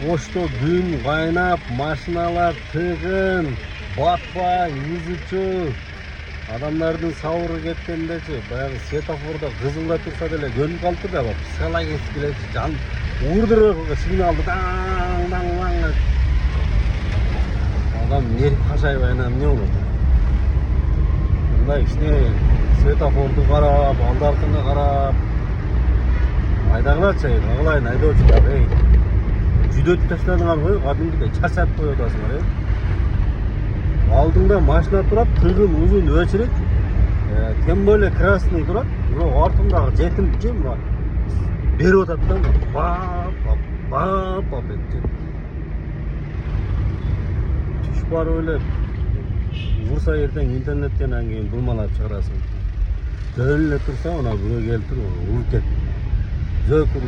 Ошто күн кайнап, машиналар тыгын, батпай, ызычы. Адамдардын сабыры кеткендечи, баягы светофордо кызылда турса деле көнүп калыптыр да, психологически келечи, жан уурдуруп сигналды даң даң даң. Адам нерв кашайбай анан эмне болот? Мындай кичине светофорду карап, алды артыңа карап, айдагыларчы, кылайын айдоочулар, жүдөтүп таштадыңар го, кадимкидей чачап коюп атасыңар, Алдыңда машина турат, тыгын узун өчүрөт, тем более красный турат, бирок артындагы жетимчи берип атат да, бап этти. Түш барып эле урса эртең интернеттен анан кийин булмалап чыгарасың. Жөн эле турса, ана бирөө келип туруп, уруп кетти. Зөкүр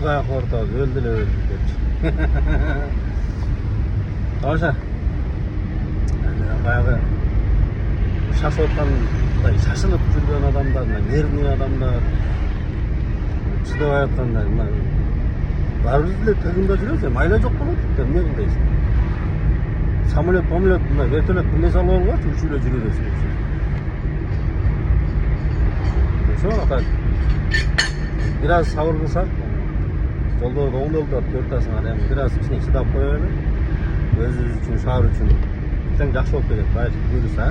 каяка орто, өлдү эле депчи. Аша. Баягы шашып аткандай, шашынып жүргөн адамдар, нервный адамдар, чыдабай аткандар, баарыбыз деле тыгында жүрөбүз, майла жок болот, эмне кылдайсың? Самолет, вертолет эмне салып алгачы, учуп эле жүрө берсин. Ошо так бир аз сабыр кылсак, жолдорду оңдолтуп төртасыңар, эми бир аз кичине чыдап коелу, өзүбүз үчүн, шаар үчүн. Sen жақсы болып келеді, бәрі бұйырса.